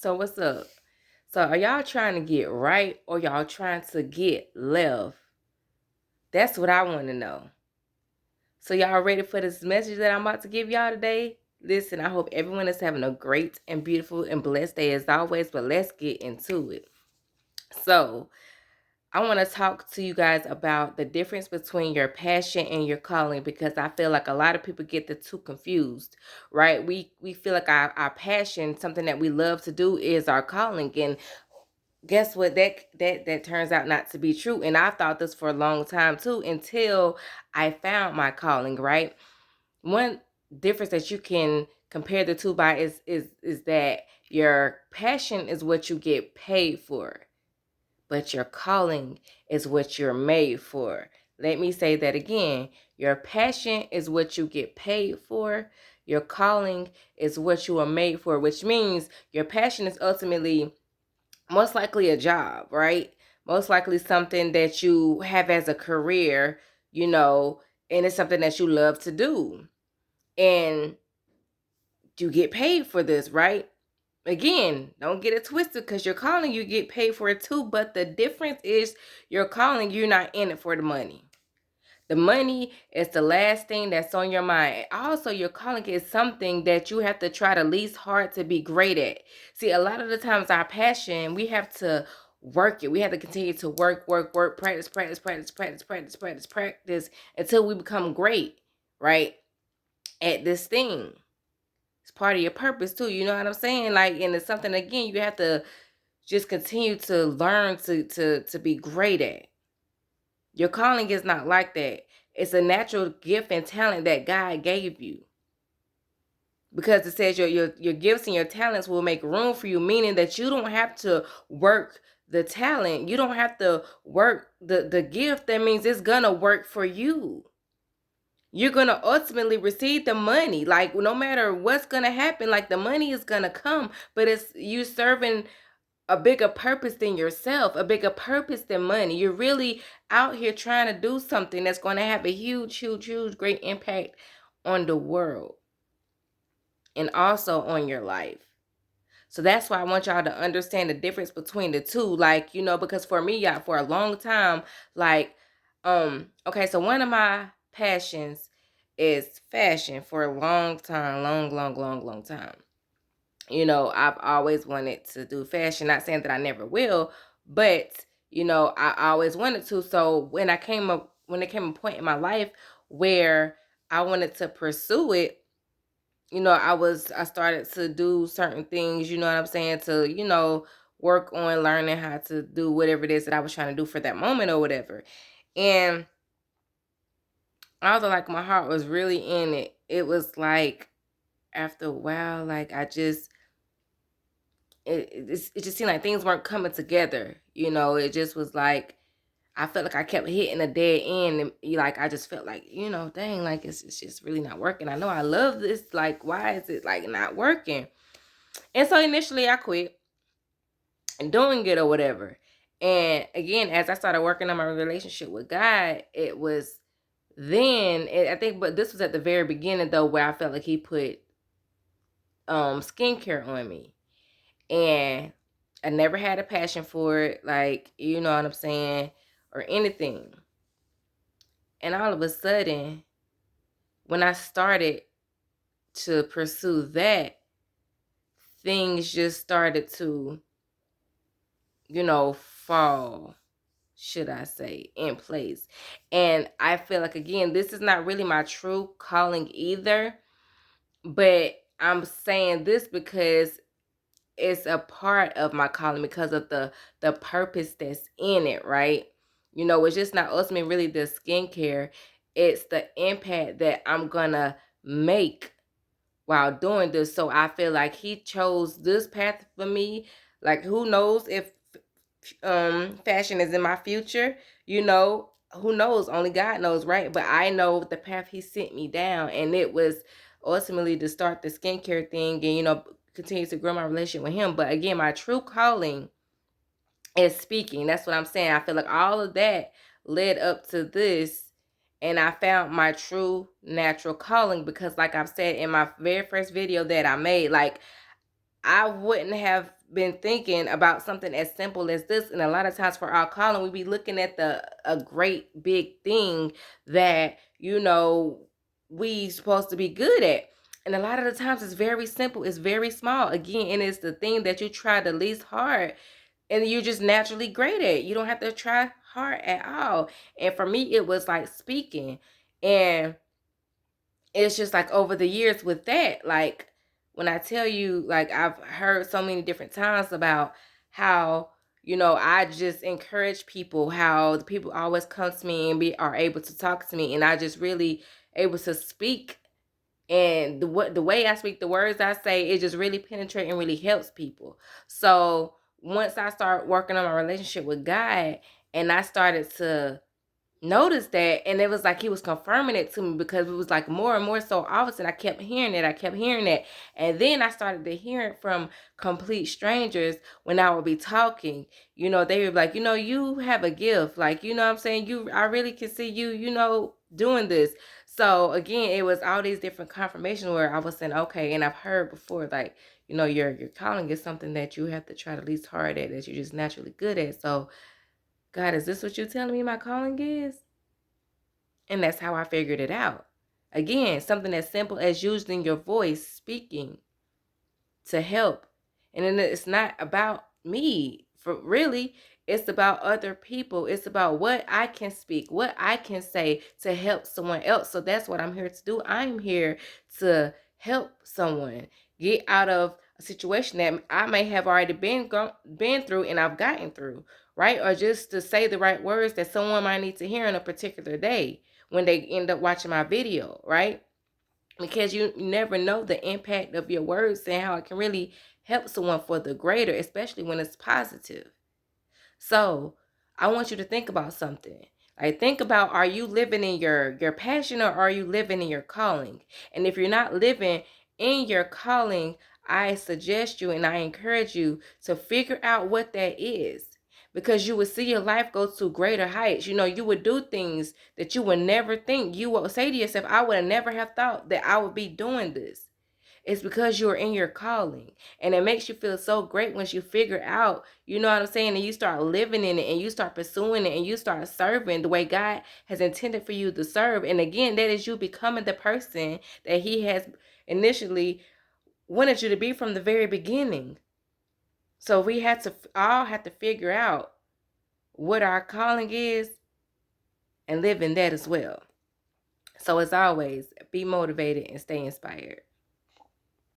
So what's up? So are y'all trying to get right or y'all trying to get left? That's what I want to know. So y'all ready for this message that I'm about to give y'all today? Listen, I hope everyone is having a great and beautiful and blessed day as always, but let's get into it. So, I want to talk to you guys about the difference between your passion and your calling because I feel like a lot of people get the two confused, right? We feel like our passion, something that we love to do, is our calling, and guess what, that turns out not to be true. And I thought this for a long time too until I found my calling, right? One difference that you can compare the two by is that your passion is what you get paid for, but your calling is what you're made for. Let me say that again. Your passion is what you get paid for. Your calling is what you are made for, which means your passion is ultimately most likely a job, right? Most likely something that you have as a career, and it's something that you love to do. And you get paid for this, right? Again, don't get it twisted because your calling, you get paid for it too. But the difference is your calling, you're not in it for the money. The money is the last thing that's on your mind. Also, your calling is something that you have to try the least hard to be great at. See, a lot of the times our passion, we have to work it. We have to continue to work, practice until we become great, right? At this thing. It's part of your purpose too. You know what I'm saying? Like, and it's something again you have to just continue to learn to be great at. Your calling is not like that. It's a natural gift and talent that God gave you. Because it says your gifts and your talents will make room for you, meaning that you don't have to work the talent. You don't have to work the gift. That means it's gonna work for you. You're gonna ultimately receive the money. Like, no matter what's gonna happen, like, the money is gonna come, but it's you serving a bigger purpose than yourself, a bigger purpose than money. You're really out here trying to do something that's going to have a huge, great impact on the world and also on your life. So that's why I want y'all to understand the difference between the two. Like, because for me, y'all, for a long time, like, okay, so one of my passions is fashion for a long time, long time. I've always wanted to do fashion. Not saying that I never will, but I always wanted to. So when it came a point in my life where I wanted to pursue it, I started to do certain things, you know what I'm saying, to, work on learning how to do whatever it is that I was trying to do for that moment or whatever. And although, like, my heart was really in it, it was like after a while, like, it just seemed like things weren't coming together. It just was like I felt like I kept hitting a dead end, and like I just felt like, dang, like it's just really not working. I know I love this. Like, why is it like not working? And so initially I quit and doing it or whatever. And again, as I started working on my relationship with God, it was I think, but this was at the very beginning though, where I felt like He put skincare on me. And I never had a passion for it, like, you know what I'm saying, or anything. And all of a sudden, when I started to pursue that, things just started to, fall, should I say, in place. And I feel like, again, this is not really my true calling either, but I'm saying this because it's a part of my calling because of the purpose that's in it, right? It's just not ultimately really the skincare. It's the impact that I'm gonna make while doing this. So I feel like He chose this path for me. Like, who knows if fashion is in my future, who knows? Only God knows, right? But I know the path He sent me down, and it was ultimately to start the skincare thing and, continue to grow my relationship with Him. But again, my true calling is speaking. That's what I'm saying. I feel like all of that led up to this, and I found my true natural calling because, like I've said in my very first video that I made, like, I wouldn't have been thinking about something as simple as this, and a lot of times for our calling, we be looking at a great big thing that, we supposed to be good at. And a lot of the times it's very simple, it's very small. Again, and it's the thing that you try the least hard and you're just naturally great at. You don't have to try hard at all. And for me, it was like speaking. And it's just like over the years with that, like when I tell you, like I've heard so many different times about how, I just encourage people, how the people always come to me and are able to talk to me, and I just really able to speak, and the way I speak, the words I say, it just really penetrate and really helps people. So once I start working on my relationship with God, and I started to noticed that, and it was like he was confirming it to me, because it was like more and more so often I kept hearing it, and then I started to hear it from complete strangers when I would be talking. They would be like, you have a gift, like, what I'm saying, I really can see you, doing this. So again, it was all these different confirmations where I was saying, okay, and I've heard before, like, your calling is something that you have to try the least hard at, that you're just naturally good at. So God, is this what you're telling me my calling is? And that's how I figured it out. Again, something as simple as using your voice, speaking to help. And then it's not about me, for really, it's about other people. It's about what I can speak, what I can say to help someone else. So that's what I'm here to do. I'm here to help someone get out of a situation that I may have already been through and I've gotten through, right? Or just to say the right words that someone might need to hear on a particular day when they end up watching my video, right? Because you never know the impact of your words and how it can really help someone for the greater, especially when it's positive. So I want you to think about something. Like, think about, are you living in your passion, or are you living in your calling? And if you're not living in your calling, I suggest you and I encourage you to figure out what that is, because you would see your life go to greater heights. You would do things that you would never think. You would say to yourself, I would have never have thought that I would be doing this. It's because you're in your calling. And it makes you feel so great once you figure out, you know what I'm saying? And you start living in it, and you start pursuing it, and you start serving the way God has intended for you to serve. And again, that is you becoming the person that He has initially wanted you to be from the very beginning. So we all have to figure out what our calling is and live in that as well. So as always, be motivated and stay inspired.